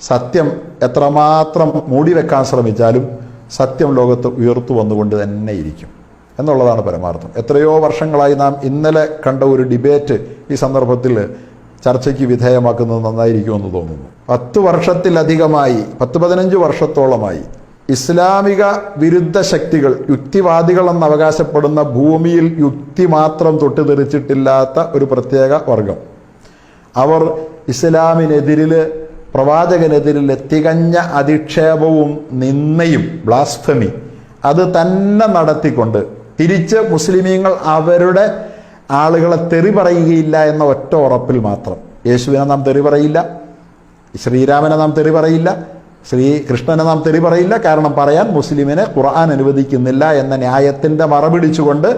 സത്യം എത്രമാത്രം മൂടിവെക്കാൻ ശ്രമിച്ചാലും സത്യം ലോകത്ത് ഉയർത്തു വന്നുകൊണ്ട് തന്നെ ഇരിക്കും എന്നുള്ളതാണ് പരമാർത്ഥം. എത്രയോ വർഷങ്ങളായി നാം ഇന്നലെ കണ്ട ഒരു ഡിബേറ്റ് ഈ സന്ദർഭത്തിൽ ചർച്ചയ്ക്ക് വിധേയമാക്കുന്നത് നന്നായിരിക്കുമെന്ന് തോന്നുന്നു. 10 വർഷത്തിലധികമായി 10-15 വർഷത്തോളമായി ഇസ്ലാമിക വിരുദ്ധ ശക്തികൾ, യുക്തിവാദികളെന്ന് അവകാശപ്പെടുന്ന ഭൂമിയിൽ യുക്തി മാത്രം തൊട്ടുതെറിച്ചിട്ടില്ലാത്ത ഒരു പ്രത്യേക വർഗം, അവർ ഇസ്ലാമിനെതിരിൽ, പ്രവാചകനെതിരിൽ തികഞ്ഞ അധിക്ഷേപവും നിന്ദയും, ബ്ലാസ്ഫമി അത് തന്നെ നടത്തിക്കൊണ്ട് തിരിച്ച് മുസ്ലിമീങ്ങൾ അവരുടെ ആളുകളെ തെറി പറയുകയില്ല എന്ന ഒറ്റ ഉറപ്പിൽ മാത്രം. യേശുവിനെ നാം തെറി പറയില്ല, ശ്രീരാമനെ നാം തെറി പറയില്ല, ശ്രീകൃഷ്ണനെ നാം തെറി പറയില്ല, കാരണം പറയാൻ മുസ്ലിമിനെ ഖുർആൻ അനുവദിക്കുന്നില്ല എന്ന ന്യായത്തിൻ്റെ മറപിടിച്ചുകൊണ്ട്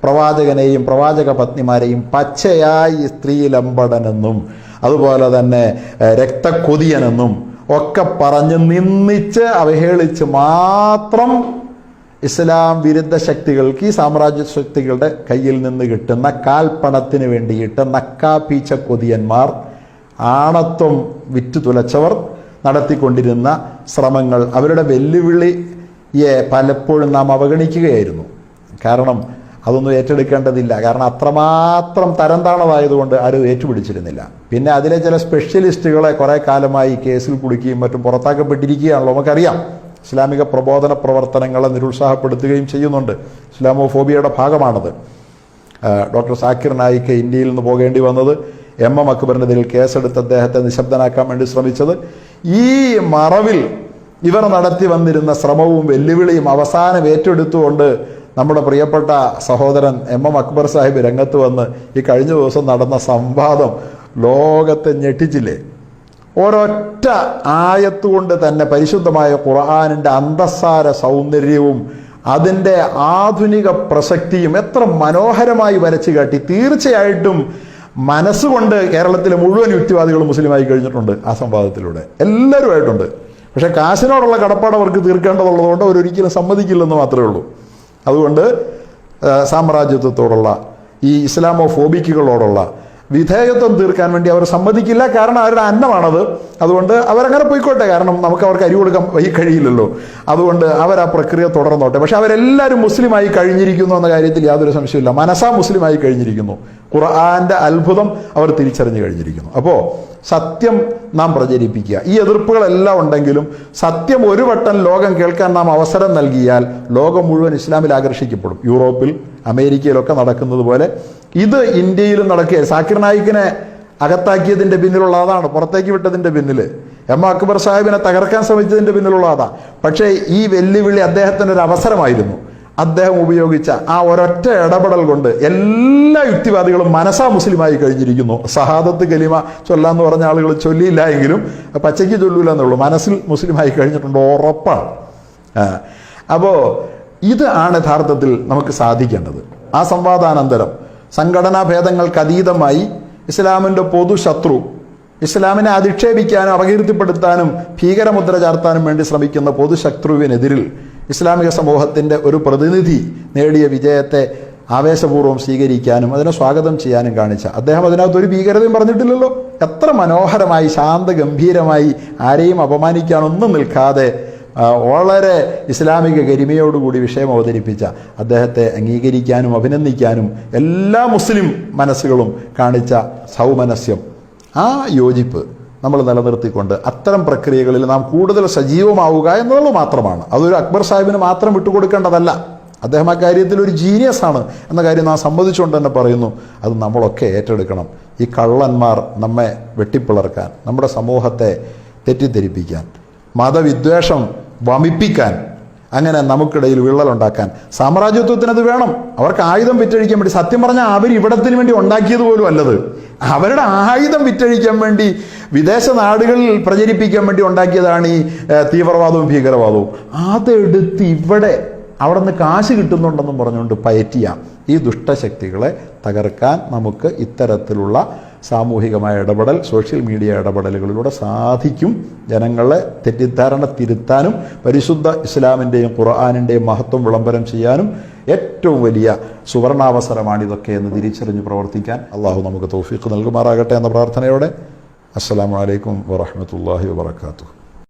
പ്രവാചകനെയും പ്രവാചക പത്നിമാരെയും പച്ചയായി സ്ത്രീലമ്പടനെന്നും അതുപോലെ തന്നെ രക്തക്കൊതിയനെന്നും ഒക്കെ പറഞ്ഞ് നിന്ദിച്ച് അവഹേളിച്ച് മാത്രം ഇസ്ലാം വിരുദ്ധ ശക്തികൾക്ക്, ഈ സാമ്രാജ്യ ശക്തികളുടെ കയ്യിൽ നിന്ന് കിട്ടുന്ന കാൽപ്പണത്തിന് വേണ്ടിയിട്ട് നക്കാപ്പീച്ച കൊതിയന്മാർ, ആണത്വം വിറ്റു തുലച്ചവർ നടത്തിക്കൊണ്ടിരുന്ന ശ്രമങ്ങൾ, അവരുടെ വെല്ലുവിളിയെ പലപ്പോഴും നാം അവഗണിക്കുകയായിരുന്നു. കാരണം അതൊന്നും ഏറ്റെടുക്കേണ്ടതില്ല, കാരണം അത്രമാത്രം തരം താണതായതുകൊണ്ട് ആരും ഏറ്റുപിടിച്ചിരുന്നില്ല. പിന്നെ അതിലെ ചില സ്പെഷ്യലിസ്റ്റുകളെ കുറേ കാലമായി കേസിൽ കുടുക്കുകയും മറ്റും പുറത്താക്കപ്പെട്ടിരിക്കുകയാണല്ലോ, നമുക്കറിയാം. ഇസ്ലാമിക പ്രബോധന പ്രവർത്തനങ്ങളെ നിരുത്സാഹപ്പെടുത്തുകയും ചെയ്യുന്നുണ്ട്. ഇസ്ലാമോഫോബിയയുടെ ഭാഗമാണത്. ഡോക്ടർ സാക്കിർ നായിക്ക് ഇന്ത്യയിൽ നിന്ന് പോകേണ്ടി വന്നത്, MM അക്ബറിനെതിരെ കേസെടുത്ത് അദ്ദേഹത്തെ നിശബ്ദനാക്കാൻ വേണ്ടി ശ്രമിച്ചത്, ഈ മറവിൽ ഇവർ നടത്തി വന്നിരുന്ന ശ്രമവും വെല്ലുവിളിയും അവസാനം ഏറ്റെടുത്തുകൊണ്ട് നമ്മുടെ പ്രിയപ്പെട്ട സഹോദരൻ MM അക്ബർ സാഹിബ് രംഗത്ത് വന്ന് ഈ കഴിഞ്ഞ ദിവസം നടന്ന സംവാദം ലോകത്തെ ഞെട്ടിച്ചില്ലേ? ഒരൊറ്റ ആയത്തുകൊണ്ട് തന്നെ പരിശുദ്ധമായ ഖുർആനിൻ്റെ അന്തസ്സാര സൗന്ദര്യവും അതിൻ്റെ ആധുനിക പ്രസക്തിയും എത്ര മനോഹരമായി വരച്ചു കാട്ടി. തീർച്ചയായിട്ടും മനസ്സുകൊണ്ട് കേരളത്തിലെ മുഴുവൻ യുക്തിവാദികളും മുസ്ലിമായി കഴിഞ്ഞിട്ടുണ്ട് ആ സംവാദത്തിലൂടെ, എല്ലാവരുമായിട്ടുണ്ട്. പക്ഷേ കാശിനോടുള്ള കടപ്പാട് അവർക്ക് തീർക്കേണ്ടതുള്ളതുകൊണ്ട് അവരൊരിക്കലും സമ്മതിക്കില്ലെന്ന് മാത്രമേ ഉള്ളൂ. അതുകൊണ്ട് സാമ്രാജ്യത്വത്തോടുള്ള, ഈ ഇസ്ലാമോഫോബിക്കുകളോടുള്ള വിധേയത്വം തീർക്കാൻ വേണ്ടി അവർ സമ്മതിക്കില്ല. കാരണം അവരുടെ അന്നമാണത്. അതുകൊണ്ട് അവരങ്ങനെ പോയിക്കോട്ടെ, കാരണം നമുക്ക് അവർക്ക് അരി കൊടുക്കാൻ കഴിയില്ലല്ലോ. അതുകൊണ്ട് അവർ ആ പ്രക്രിയ തുടർന്നോട്ടെ. പക്ഷെ അവരെല്ലാവരും മുസ്ലിമായി കഴിഞ്ഞിരിക്കുന്നു എന്ന കാര്യത്തിൽ യാതൊരു സംശയമില്ല. മനസ്സാ മുസ്ലിമായി കഴിഞ്ഞിരിക്കുന്നു. ഖുർആന്റെ അത്ഭുതം അവർ തിരിച്ചറിഞ്ഞു കഴിഞ്ഞിരിക്കുന്നു. അപ്പോൾ സത്യം നാം പ്രചരിപ്പിക്കുക. ഈ എതിർപ്പുകളെല്ലാം ഉണ്ടെങ്കിലും സത്യം ഒരു വട്ടം ലോകം കേൾക്കാൻ നാം അവസരം നൽകിയാൽ ലോകം മുഴുവൻ ഇസ്ലാമിൽ ആകർഷിക്കപ്പെടും. യൂറോപ്പിൽ, അമേരിക്കയിലൊക്കെ നടക്കുന്നത് പോലെ ഇത് ഇന്ത്യയിലും നടക്കുക. സാക്കിർ നായിക്കിനെ അകത്താക്കിയതിൻ്റെ പിന്നിലുള്ള അതാണ്, പുറത്തേക്ക് വിട്ടതിൻ്റെ പിന്നിൽ MM അക്ബർ സാഹിബിനെ തകർക്കാൻ ശ്രമിച്ചതിൻ്റെ പിന്നിലുള്ള അതാ. പക്ഷേ ഈ വെല്ലുവിളി അദ്ദേഹത്തിൻ്റെ ഒരു അവസരമായിരുന്നു. അദ്ദേഹം ഉപയോഗിച്ച ആ ഒരൊറ്റ ഇടപെടൽ കൊണ്ട് എല്ലാ യുക്തിവാദികളും മനസ്സാ മുസ്ലിമായി കഴിഞ്ഞിരിക്കുന്നു. സഹാദത്ത് കലിമ ചൊല്ലാന്ന് പറഞ്ഞ ആളുകൾ ചൊല്ലിയില്ല എങ്കിലും പച്ചയ്ക്ക് ചൊല്ലൂല എന്നുള്ളൂ, മനസ്സിൽ മുസ്ലിമായി കഴിഞ്ഞിട്ടുണ്ട്, ഉറപ്പാണ്. അപ്പോൾ ഇത് ആണ് യഥാർത്ഥത്തിൽ നമുക്ക് സാധിക്കേണ്ടത്. ആ സംവാദാനന്തരം സംഘടനാ ഭേദങ്ങൾക്ക് അതീതമായി ഇസ്ലാമിൻ്റെ പൊതുശത്രു, ഇസ്ലാമിനെ അധിക്ഷേപിക്കാനും അപകീർത്തിപ്പെടുത്താനും ഭീകരമുദ്ര ചാർത്താനും വേണ്ടി ശ്രമിക്കുന്ന പൊതുശത്രുവിനെതിരിൽ ഇസ്ലാമിക സമൂഹത്തിൻ്റെ ഒരു പ്രതിനിധി നേടിയ വിജയത്തെ ആവേശപൂർവ്വം സ്വീകരിക്കാനും അതിനെ സ്വാഗതം ചെയ്യാനും കാണിച്ച അദ്ദേഹം അതിനകത്ത് ഒരു ഭീകരതയും പറഞ്ഞിട്ടില്ലല്ലോ. എത്ര മനോഹരമായി ശാന്തഗംഭീരമായി ആരെയും അപമാനിക്കാനൊന്നും നിൽക്കാതെ വളരെ ഇസ്ലാമിക ഗരിമയോടുകൂടി വിഷയം അവതരിപ്പിച്ച അദ്ദേഹത്തെ അംഗീകരിക്കാനും അഭിനന്ദിക്കാനും എല്ലാ മുസ്ലിം മനസ്സുകളും കാണിച്ച സൗമനസ്യം, ആ യോജിപ്പ് നമ്മൾ നിലനിർത്തിക്കൊണ്ട് അത്തരം പ്രക്രിയകളിൽ നാം കൂടുതൽ സജീവമാവുക എന്നുള്ളത് മാത്രമാണ്. അതൊരു അക്ബർ സാഹിബിന് മാത്രം വിട്ടുകൊടുക്കേണ്ടതല്ല. അദ്ദേഹം ആ കാര്യത്തിൽ ഒരു ജീനിയസ് ആണ് എന്ന കാര്യം നാം സമ്മതിച്ചുകൊണ്ട് തന്നെ പറയുന്നു. അത് നമ്മളൊക്കെ ഏറ്റെടുക്കണം. ഈ കള്ളന്മാർ നമ്മെ വെട്ടിപ്പിളർക്കാൻ, നമ്മുടെ സമൂഹത്തെ തെറ്റിദ്ധരിപ്പിക്കാൻ, മതവിദ്വേഷം വമിപ്പിക്കാൻ, അങ്ങനെ നമുക്കിടയിൽ വിള്ളലുണ്ടാക്കാൻ സാമ്രാജ്യത്വത്തിനത് വേണം. അവർക്ക് ആയുധം വിറ്റഴിക്കാൻ വേണ്ടി, സത്യം പറഞ്ഞാൽ അവർ ഇവിടത്തിന് വേണ്ടി ഉണ്ടാക്കിയത് പോലും അല്ലത്. അവരുടെ ആയുധം വിറ്റഴിക്കാൻ വേണ്ടി വിദേശ നാടുകളിൽ പ്രചരിപ്പിക്കാൻ വേണ്ടി ഉണ്ടാക്കിയതാണ് ഈ തീവ്രവാദവും ഭീകരവാദവും. അതെടുത്ത് ഇവിടെ അവിടെ നിന്ന് കാശ് കിട്ടുന്നുണ്ടെന്നും പറഞ്ഞുകൊണ്ട് പയറ്റിയ ഈ ദുഷ്ടശക്തികളെ തകർക്കാൻ നമുക്ക് ഇത്തരത്തിലുള്ള സാമൂഹികമായ ഇടപെടൽ, സോഷ്യൽ മീഡിയ ഇടപെടലുകളിലൂടെ സാധിക്കും. ജനങ്ങളെ തെറ്റിദ്ധാരണ തിരുത്താനും പരിശുദ്ധ ഇസ്ലാമിൻ്റെയും ഖുർആനിൻ്റെയും മഹത്വം വിളംബരം ചെയ്യാനും ഏറ്റവും വലിയ സുവർണാവസരമാണിതൊക്കെ എന്ന് തിരിച്ചറിഞ്ഞ് പ്രവർത്തിക്കാൻ അള്ളാഹു നമുക്ക് തൗഫീഖ് നൽകുമാറാകട്ടെ എന്ന പ്രാർത്ഥനയോടെ അസ്സലാമു അലൈക്കും വറഹ്മത്തുള്ളാഹി വബറകാതുഹു.